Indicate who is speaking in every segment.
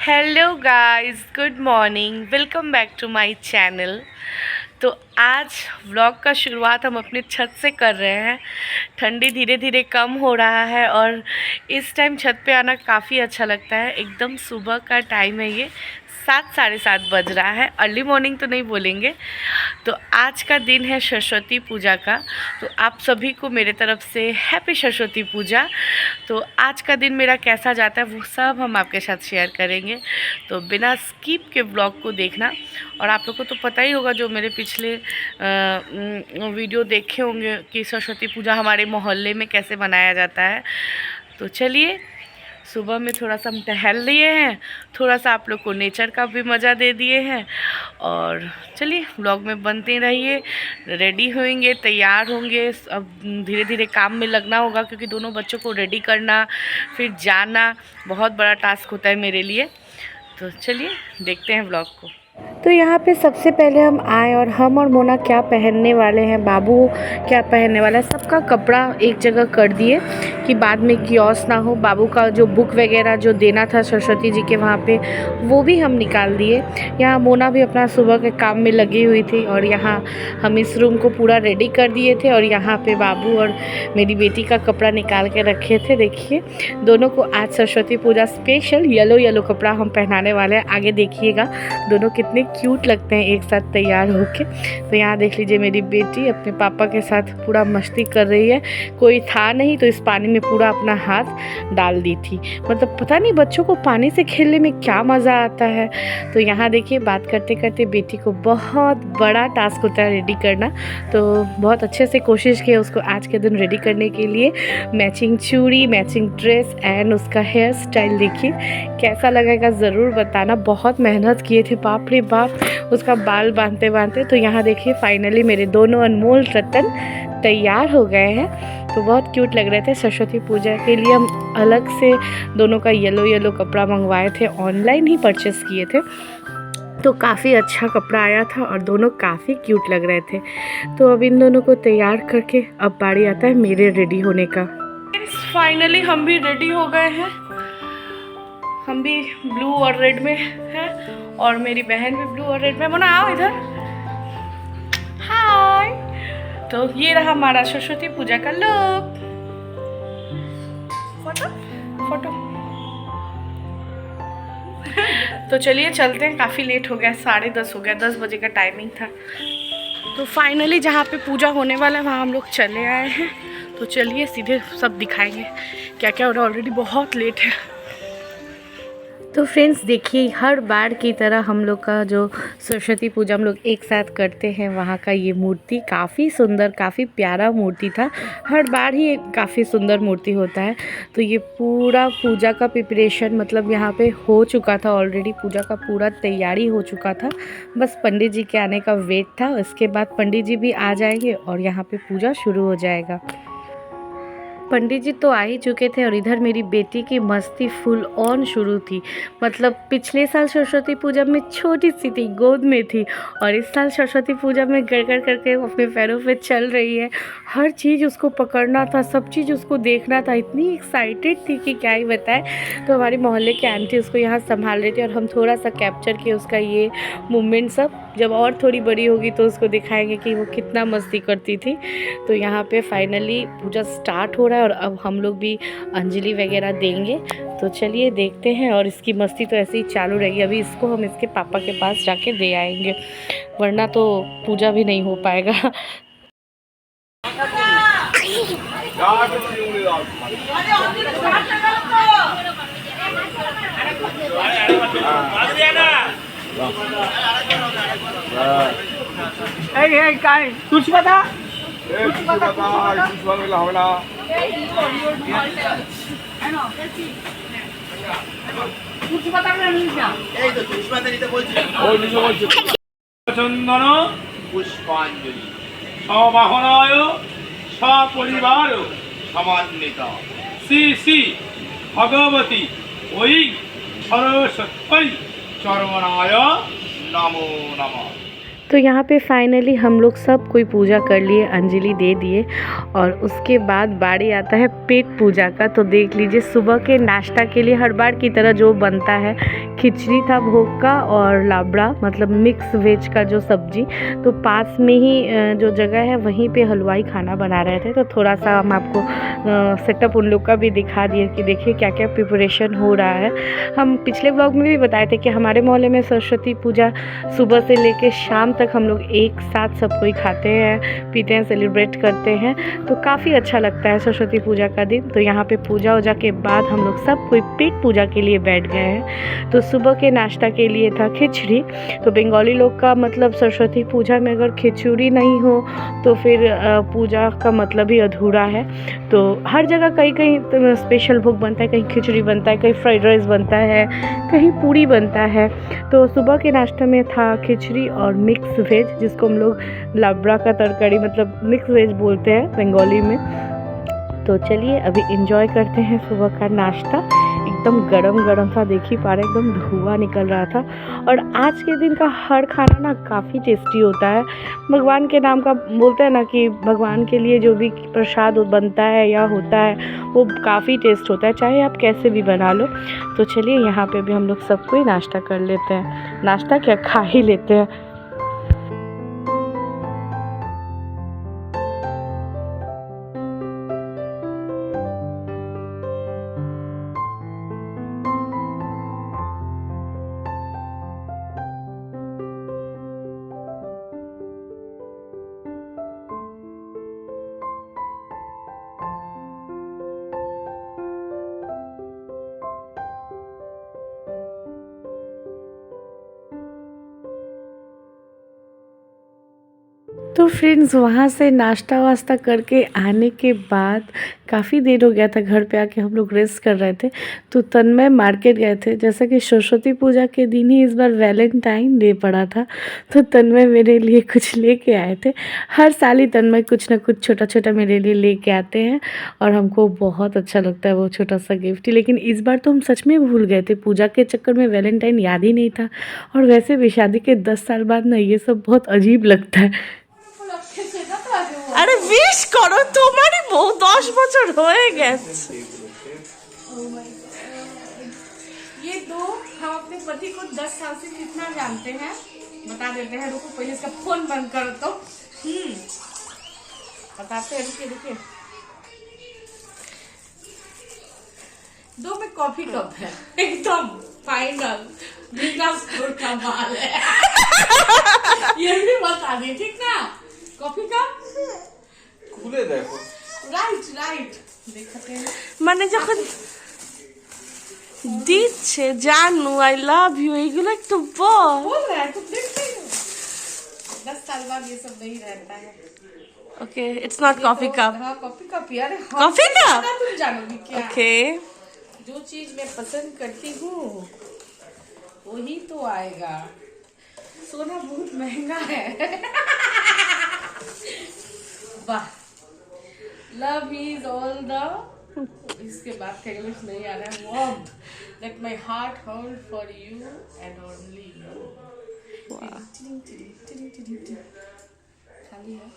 Speaker 1: Hello guys, good morning, welcome back to my channel. तो आज vlog का शुरुआत हम अपने छत से कर रहे हैं। ठंडी धीरे धीरे कम हो रहा है और इस टाइम छत पे आना काफ़ी अच्छा लगता है। एकदम सुबह का टाइम है, ये 7 साढ़े 7 बज रहा है। अर्ली मॉर्निंग तो नहीं बोलेंगे। तो आज का दिन है सरस्वती पूजा का, तो आप सभी को मेरे तरफ से हैप्पी सरस्वती पूजा। तो आज का दिन मेरा कैसा जाता है वो सब हम आपके साथ शेयर करेंगे, तो बिना स्किप के ब्लॉग को देखना। और आप लोग को तो पता ही होगा, जो मेरे पिछले वीडियो देखे होंगे कि सरस्वती पूजा हमारे मोहल्ले में कैसे मनाया जाता है। तो चलिए, सुबह में थोड़ा सा हम टहल लिए हैं, थोड़ा सा आप लोग को नेचर का भी मज़ा दे दिए हैं। और चलिए व्लॉग में बनते रहिए। रेडी होंगे, तैयार होंगे, अब धीरे धीरे काम में लगना होगा, क्योंकि दोनों बच्चों को रेडी करना फिर जाना बहुत बड़ा टास्क होता है मेरे लिए। तो चलिए देखते हैं व्लॉग को। तो यहाँ पे सबसे पहले हम आए और हम और मोना क्या पहनने वाले हैं, बाबू क्या पहनने वाला है, सबका कपड़ा एक जगह कर दिए कि बाद में कियोस ना हो। बाबू का जो बुक वगैरह जो देना था सरस्वती जी के वहाँ पे, वो भी हम निकाल दिए। यहाँ मोना भी अपना सुबह के काम में लगी हुई थी और यहाँ हम इस रूम को पूरा रेडी कर दिए थे। और यहाँ पे बाबू और मेरी बेटी का कपड़ा निकाल के रखे थे। देखिए, दोनों को आज सरस्वती पूजा स्पेशल येलो कपड़ा हम पहनाने वाले हैं। आगे देखिएगा दोनों कितने क्यूट लगते हैं एक साथ तैयार होके। तो यहाँ देख लीजिए, मेरी बेटी अपने पापा के साथ पूरा मस्ती कर रही है। कोई था नहीं तो इस पानी में पूरा अपना हाथ डाल दी थी। मतलब पता नहीं बच्चों को पानी से खेलने में क्या मज़ा आता है। तो यहाँ देखिए, बात करते करते बेटी को बहुत बड़ा टास्क होता है रेडी करना, तो बहुत अच्छे से कोशिश की उसको आज के दिन रेडी करने के लिए। मैचिंग चूड़ी, मैचिंग ड्रेस एंड उसका हेयर स्टाइल देखिए कैसा लगेगा ज़रूर बताना। बहुत मेहनत किए थे, बाप रे बाप, उसका बाल बांधते बांधते। तो यहाँ देखिए फाइनली मेरे दोनों अनमोल रतन तैयार हो गए हैं। तो बहुत क्यूट लग रहे थे। सरस्वती पूजा के लिए हम अलग से दोनों का येलो कपड़ा मंगवाए थे, ऑनलाइन ही परचेस किए थे। तो काफ़ी अच्छा कपड़ा आया था और दोनों काफ़ी क्यूट लग रहे थे। तो अब इन दोनों को तैयार करके अब बारी आता है मेरे रेडी होने का। फाइनली हम भी रेडी हो गए हैं। हम भी ब्लू और रेड में हैं और मेरी बहन भी ब्लू और रेड में। मोना आओ इधर, हाय। तो ये रहा हमारा सरस्वती पूजा का लुक। फोटो फोटो तो चलिए चलते हैं, काफ़ी लेट हो गया, 10:30 हो गया, 10 बजे का टाइमिंग था। तो फाइनली जहाँ पे पूजा होने वाला है वहाँ हम लोग चले आए हैं। तो चलिए सीधे सब दिखाएंगे क्या क्या हो रहा है। ऑलरेडी बहुत लेट है। तो फ्रेंड्स देखिए, हर बार की तरह हम लोग का जो सरस्वती पूजा हम लोग एक साथ करते हैं, वहाँ का ये मूर्ति काफ़ी सुंदर, काफ़ी प्यारा मूर्ति था। हर बार ही काफ़ी सुंदर मूर्ति होता है। तो ये पूरा पूजा का प्रिपरेशन मतलब यहाँ पे हो चुका था ऑलरेडी। पूजा का पूरा तैयारी हो चुका था, बस पंडित जी के आने का वेट था। उसके बाद पंडित जी भी आ जाएंगे और यहाँ पे पूजा शुरू हो जाएगा। पंडित जी तो आ ही चुके थे और इधर मेरी बेटी की मस्ती फुल ऑन शुरू थी। मतलब पिछले साल सरस्वती पूजा में छोटी सी थी, गोद में थी, और इस साल सरस्वती पूजा में गड़गड़ करके अपने पैरों पे चल रही है। हर चीज़ उसको पकड़ना था, सब चीज़ उसको देखना था। इतनी एक्साइटेड थी कि क्या ही बताएं। तो हमारी मोहल्ले की आंटी उसको यहाँ संभाल रही थी और हम थोड़ा सा कैप्चर किए उसका ये मूवमेंट सब। जब और थोड़ी बड़ी होगी तो उसको दिखाएंगे कि वो कितना मस्ती करती थी। तो यहाँ पे फाइनली पूजा स्टार्ट हो रहा है और अब हम लोग भी अंजलि वगैरह देंगे। तो चलिए देखते हैं। और इसकी मस्ती तो ऐसे ही चालू रहेगी। अभी इसको हम इसके पापा के पास जाके दे आएंगे, वरना तो पूजा भी नहीं हो पाएगा।
Speaker 2: तुझ बता চন্দন পুষ্পাঞ্জলি সবাহনায় সপরিবার সমান্বিত শ্রী শ্রী ভগবতী ওই সরস্বতী চরমনায় নমো নমঃ।
Speaker 1: तो यहाँ पे फाइनली हम लोग सब कोई पूजा कर लिए, अंजलि दे दिए। और उसके बाद बारी आता है पेट पूजा का। तो देख लीजिए, सुबह के नाश्ता के लिए हर बार की तरह जो बनता है खिचड़ी था भोग का और लाबड़ा मतलब मिक्स वेज का जो सब्जी। तो पास में ही जो जगह है वहीं पे हलवाई खाना बना रहे थे, तो थोड़ा सा हम आपको सेटअप उन लोग का भी दिखा दिए कि देखिए क्या क्या प्रिपरेशन हो रहा है। हम पिछले ब्लॉग में भी बताए थे कि हमारे मोहल्ले में सरस्वती पूजा सुबह से लेकर शाम तक हम लोग एक साथ सब कोई खाते हैं, पीते हैं, सेलिब्रेट करते हैं। तो काफ़ी अच्छा लगता है सरस्वती पूजा का दिन। तो यहाँ पे पूजा वूजा के बाद हम लोग सब कोई पेट पूजा के लिए बैठ गए हैं। तो सुबह के नाश्ता के लिए था खिचड़ी। तो बंगाली लोग का मतलब सरस्वती पूजा में अगर खिचड़ी नहीं हो तो फिर पूजा का मतलब ही अधूरा है। तो हर जगह कहीं कहीं स्पेशल भोग बनता है, कहीं खिचड़ी बनता है, कहीं फ्राइड राइस बनता है, कहीं पूड़ी बनता है। तो सुबह के नाश्ते में था खिचड़ी और मिक्स वेज, जिसको हम लोग लाबड़ा का तरकारी मतलब मिक्स वेज बोलते हैं बंगाली में। तो चलिए अभी एंजॉय करते हैं सुबह का नाश्ता। एकदम गरम गरम था, देख ही पा रहे एकदम धुआं निकल रहा था। और आज के दिन का हर खाना ना काफ़ी टेस्टी होता है। भगवान के नाम का बोलते हैं ना कि भगवान के लिए जो भी प्रसाद बनता है या होता है वो काफ़ी टेस्ट होता है, चाहे आप कैसे भी बना लो। तो चलिए यहाँ पे भी हम लोग सब कोई नाश्ता कर लेते हैं, नाश्ता क्या खा ही लेते हैं। तो फ्रेंड्स वहाँ से नाश्ता वास्ता करके आने के बाद काफ़ी देर हो गया था, घर पे आके हम लोग रेस्ट कर रहे थे। तो तन्मय मार्केट गए थे, जैसा कि सरस्वती पूजा के दिन ही इस बार वैलेंटाइन डे पड़ा था। तो तन्मय मेरे लिए कुछ लेके आए थे। हर साल ही तन्मय कुछ ना कुछ छोटा छोटा मेरे लिए लेके आते हैं और हमको बहुत अच्छा लगता है वो छोटा सा गिफ्ट। लेकिन इस बार तो हम सच में भूल गए थे, पूजा के चक्कर में वैलेंटाइन याद ही नहीं था। और वैसे भी शादी के 10 साल बाद ना ये सब बहुत अजीब लगता है। আরে উইশ করো, তোমারই বউ 10 বছর হয়ে গেছে। ये दो हम अपने पति को 10 साल से कितना जानते हैं बता देते हैं। रुको पहले इसका फोन बंद करो तो बताते हैं। रुकिए रुकिए, दो में कॉफी कप है, एकदम फाइनल बिना स्कोर का माल है। ये भी बता दी ठीक ना। कॉफी कप
Speaker 2: খুলে দেখো,
Speaker 1: রাইট রাইট দেখতে মানে যখন দিচ্ছে জানু আই লাভ ইউ এইগুলো একটু बोल रहा है तो देखते ही 10 साल बाद ये सब नहीं रहता है। Okay it's not coffee cup. हाँ कॉफी कप यार, कॉफी कप तुम जानोगी क्या। ओके जो चीज मैं पसंद करती हूँ वही तो आएगा। सोना बहुत महंगा है। वाह लव इज ऑल द, इसके बाद का इंग्लिश नहीं आ रहा है। Warm that my heart hold for you and only you. खाली है,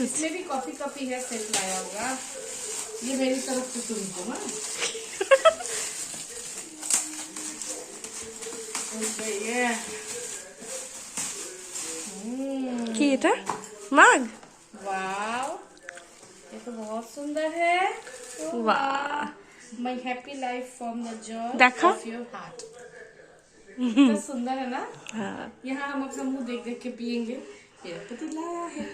Speaker 1: इसमें भी कॉफी कप ही है, सेट लाया होगा। ये मेरी तरफ से तुमको हाँ কি এটা মাগ। वाव ये तो बहुत सुंदर है। वाह my happy life from the Joy of your heart. तो सुंदर है ना। हाँ यहाँ हम अपना मुंह देख देख के पियेंगे। मेरा पति लाया है।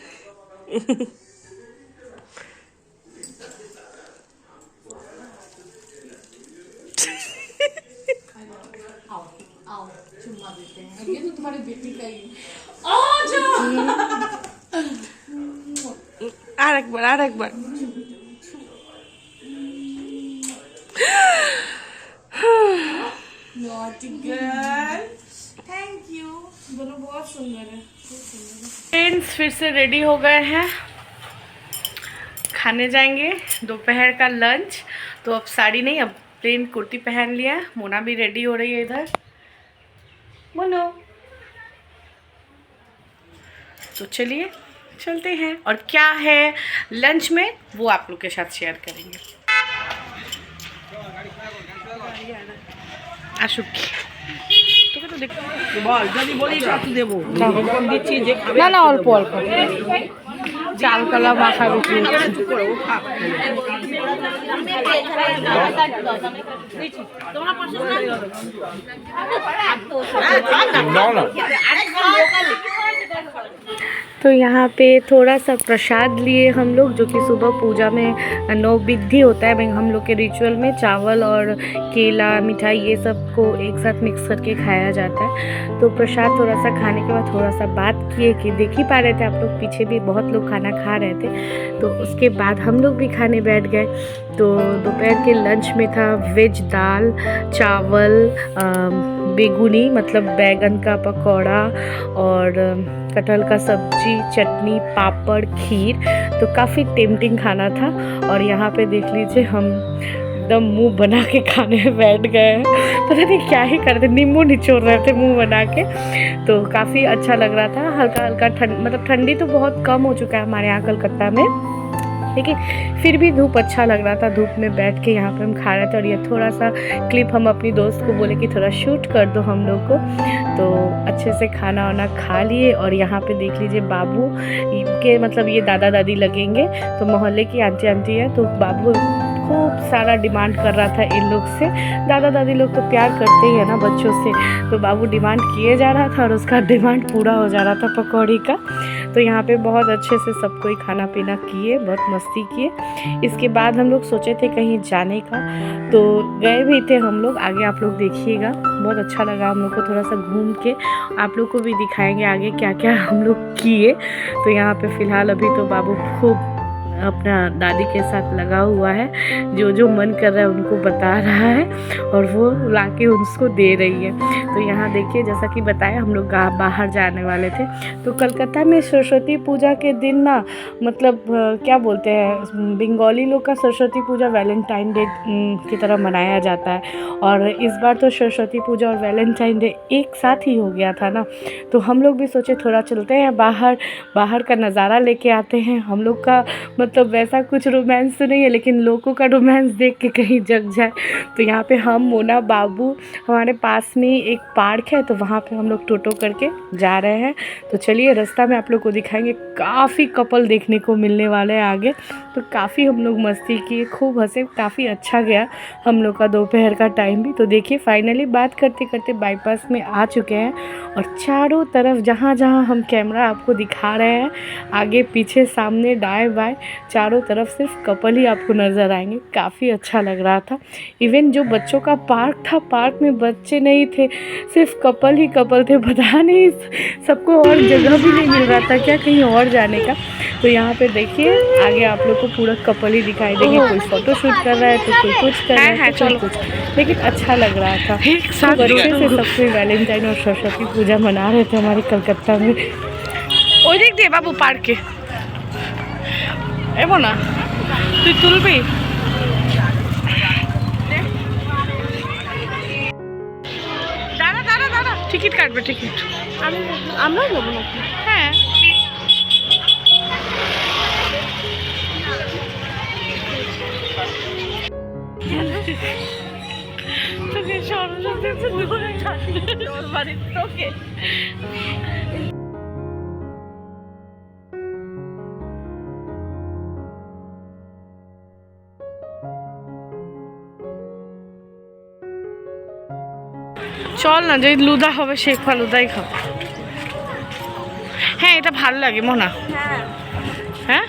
Speaker 1: आओ आओ चुम्मा देते हैं। ये तो तुम्हारी बेटी का ही। আরেকবার আরেকবার। नॉटी गर्ल थैंक यू, दोनों बहुत सुंदर है। फ्रेंड्स फिर से रेडी हो गए हैं, खाने जाएंगे दोपहर का लंच। तो अब साड़ी नहीं, अब प्लेन कुर्ती पहन लिया। मोना भी रेडी हो रही है इधर। बोलो तो चलिए चलते हैं, और क्या है लंच में वो आप लोग के साथ शेयर करेंगे। आशुक তোকে তো দেখতে
Speaker 3: বল যদি বলিস একটু দেবো কম দিচ্ছি যে খাবে
Speaker 1: না না অল্প অল্প চাল কলা মাখা বিক্রি হচ্ছে।
Speaker 3: একটু করে ও খাক
Speaker 2: না না
Speaker 1: तो यहाँ पे थोड़ा सा प्रसाद लिए हम लोग, जो कि सुबह पूजा में नौविधि होता है हम लोग के रिचुअल में चावल और केला मिठाई ये सब को एक साथ मिक्स करके खाया जाता है। तो प्रसाद थोड़ा सा खाने के बाद थोड़ा सा बात किए कि देख ही पा रहे थे आप लोग, पीछे भी बहुत लोग खाना खा रहे थे। तो उसके बाद हम लोग भी खाने बैठ गए। तो दोपहर के लंच में था वेज दाल चावल, बेगुनी मतलब बैगन का पकौड़ा और कटहल का सब्जी, चटनी, पापड़, खीर। तो काफ़ी टेम्पटिंग खाना था। और यहाँ पे देख लीजिए हम एकदम मुंह बना के खाने में बैठ गए हैं। पता नहीं क्या ही कर रहे थे, नींबू निचोड़ रहे थे मुंह बना के। तो काफ़ी अच्छा लग रहा था। हल्का हल्का मतलब ठंडी तो बहुत कम हो चुका है हमारे यहाँ कलकत्ता में, लेकिन फिर भी धूप अच्छा लग रहा था। धूप में बैठ के यहाँ पे हम खा रहे थे। और ये थोड़ा सा क्लिप हम अपनी दोस्त को बोले कि थोड़ा शूट कर दो हम लोग को। तो अच्छे से खाना वाना खा लिए। और यहाँ पे देख लीजिए बाबू के मतलब ये दादा दादी लगेंगे, तो मोहल्ले की आंटी है। तो बाबू खूब सारा डिमांड कर रहा था इन लोग से। दादा दादी लोग तो प्यार करते ही है ना बच्चों से। तो बाबू डिमांड किए जा रहा था और उसका डिमांड पूरा हो जा रहा था पकौड़ी का। तो यहाँ पे बहुत अच्छे से सब कोई खाना पीना किए, बहुत मस्ती किए। इसके बाद हम लोग सोचे थे कहीं जाने का, तो गए भी थे हम लोग। आगे आप लोग देखिएगा, बहुत अच्छा लगा हम लोग को। थोड़ा सा घूम के आप लोग को भी दिखाएंगे आगे क्या क्या हम लोग किए। तो यहाँ पे फ़िलहाल अभी तो बाबू खूब अपना दादी के साथ लगा हुआ है, जो जो मन कर रहा है उनको बता रहा है और वो लाके उसको दे रही है। तो यहाँ देखिए जैसा कि बताया हम लोग बाहर जाने वाले थे। तो कलकत्ता में सरस्वती पूजा के दिन ना मतलब क्या बोलते हैं, बंगाली लोग का सरस्वती पूजा वैलेंटाइन डे की तरह मनाया जाता है। और इस बार तो सरस्वती पूजा और वैलेंटाइन डे एक साथ ही हो गया था ना। तो हम लोग भी सोचे थोड़ा चलते हैं बाहर का नज़ारा लेके आते हैं। हम लोग का मतलब वैसा कुछ रोमांस तो नहीं है, लेकिन लोगों का रोमांस देख के कहीं जग जाए। तो यहाँ पे हम मोना बाबू, हमारे पास में एक पार्क है तो वहाँ पे हम लोग टोटो करके जा रहे हैं। तो चलिए रास्ता में आप लोग को दिखाएंगे। काफ़ी कपल देखने को मिलने वाले हैं आगे। तो काफ़ी हम लोग मस्ती किए, खूब हंसे, काफ़ी अच्छा गया हम लोग का दोपहर का टाइम भी। तो देखिए फाइनली बात करते करते बाईपास में आ चुके हैं। और चारों तरफ जहाँ जहाँ हम कैमरा आपको दिखा रहे हैं, आगे पीछे सामने दाएं बाएं चारों तरफ सिर्फ कपल ही आपको नज़र आएंगे। काफ़ी अच्छा लग रहा था। इवन जो बच्चों का पार्क था, पार्क में बच्चे नहीं थे, सिर्फ कपल ही कपल थे। पता नहीं सबको और जगह भी नहीं मिल रहा था क्या कहीं और जाने का। तो यहाँ पे देखिए आगे आप लोग को पूरा कपल ही दिखाई देंगे। कोई फ़ोटो शूट कर रहा है तो कोई कुछ कर रहा है तो कोई कुछ, लेकिन अच्छा लग रहा था। खूब अच्छे से सब कोई वैलेंटाइन और सरस्वती पूजा मना रहे थे हमारे कलकत्ता में। ওই দিক দিয়ে বাবু পার্কে এবো না, তুই তুলবি? দাঁড়া দাঁড়া দাঁড়া, টিকিট কাটবে, টিকিট আমরাও নেবো নাকি? হ্যাঁ তোকে সরস্বতী ওর বাড়ির তোকে চল না, যদি লুদা হবে শেখ ফালুদাই খাও। হ্যাঁ এটা ভালো লাগে মোনা। হ্যাঁ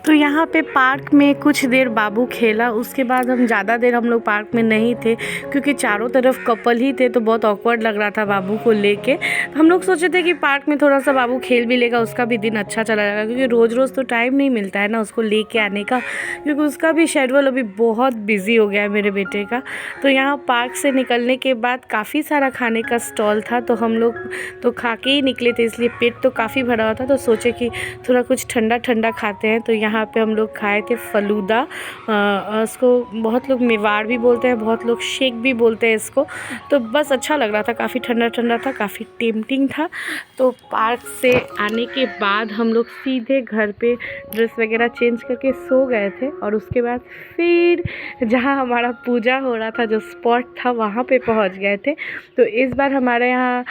Speaker 1: तो यहाँ पे पार्क में कुछ देर बाबू खेला। उसके बाद हम ज़्यादा देर हम लोग पार्क में नहीं थे क्योंकि चारों तरफ कपल ही थे, तो बहुत ऑकवर्ड लग रहा था बाबू को लेके। तो हम लोग सोचे थे कि पार्क में थोड़ा सा बाबू खेल भी लेगा, उसका भी दिन अच्छा चला जाएगा, क्योंकि रोज़ रोज़ तो टाइम नहीं मिलता है ना उसको लेके आने का, क्योंकि उसका भी शेड्यूल अभी बहुत बिजी हो गया है मेरे बेटे का। तो यहाँ पार्क से निकलने के बाद काफ़ी सारा खाने का स्टॉल था, तो हम लोग तो खा के ही निकले थे, इसलिए पेट तो काफ़ी भरा हुआ था। तो सोचे कि थोड़ा कुछ ठंडा ठंडा खाते हैं। तो यहाँ यहाँ पे हम लोग खाए थे फलूदा। इसको बहुत लोग मेवाड़ भी बोलते हैं, बहुत लोग शेक भी बोलते हैं इसको। तो बस अच्छा लग रहा था, काफ़ी ठंडा ठंडा था, काफ़ी टेम्पटिंग था। तो पार्क से आने के बाद हम लोग सीधे घर पे ड्रेस वगैरह चेंज करके सो गए थे, और उसके बाद फिर जहाँ हमारा पूजा हो रहा था, जो स्पॉट था, वहाँ पे पहुँच गए थे। तो इस बार हमारे यहाँ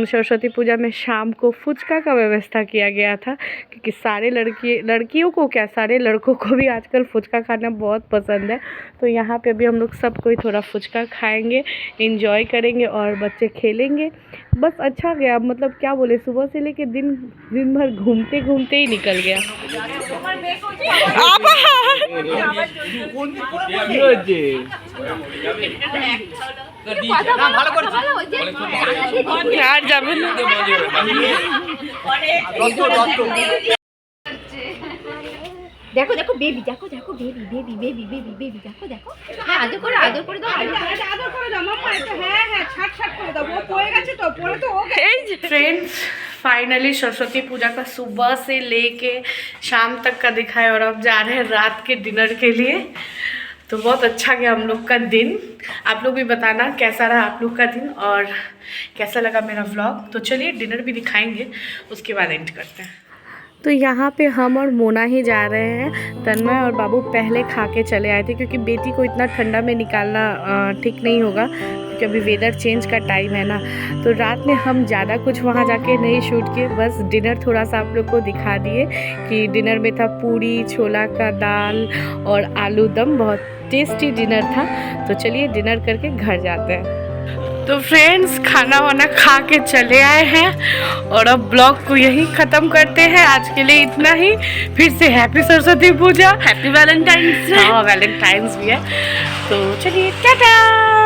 Speaker 1: सरस्वती पूजा में शाम को फुचका का व्यवस्था किया गया था, क्योंकि सारे लड़कियों को क्या, सारे लड़कों को भी आजकल फुचका खाना बहुत पसंद है। तो यहाँ पे अभी हम लोग सब कोई थोड़ा फुचका खाएंगे, एंजॉय करेंगे और बच्चे खेलेंगे। बस अच्छा गया, मतलब क्या बोले, सुबह से लेके दिन भर घूमते घूमते ही निकल गया। यार যাবে না।
Speaker 2: देखो देखो बेबी, देखो देखो baby baby baby baby baby, देखो देखो। हाँ आदर করে দাও, আদর করে দাও মাম্মা। এটা হ্যাঁ হ্যাঁ ছাট করে দাও, ও পড়ে গেছে তো, পড়ে তো ও গেছে।
Speaker 1: फ्रेंड्स फाइनली सरस्वती पूजा का सुबह से लेके शाम तक का दिखा है, और अब जा रहे हैं रात के डिनर के लिए। तो बहुत अच्छा गया हम लोग का दिन। आप लोग भी बताना कैसा रहा आप लोग का दिन और कैसा लगा मेरा व्लॉग। तो चलिए डिनर भी दिखाएंगे, उसके बाद एंड करते हैं। तो यहाँ पे हम और मोना ही जा रहे हैं। तन्मय और बाबू पहले खा के चले आए थे, क्योंकि बेटी को इतना ठंडा में निकालना ठीक नहीं होगा, क्योंकि अभी वेदर चेंज का टाइम है ना। तो रात में हम ज़्यादा कुछ वहाँ जाके नहीं शूट किए, बस डिनर थोड़ा सा आप लोग को दिखा दिए कि डिनर में था पूरी, छोला का दाल और आलू दम। बहुत टेस्टी डिनर था। तो चलिए डिनर करके घर जाते हैं। तो फ्रेंड्स खाना वाना खा के चले आए हैं, और अब ब्लॉग को यहीं ख़त्म करते हैं। आज के लिए इतना ही। फिर से हैप्पी सरस्वती पूजा, हैप्पी वैलेंटाइंस डे। हाँ वैलेंटाइंस भी है। तो चलिए टाटा।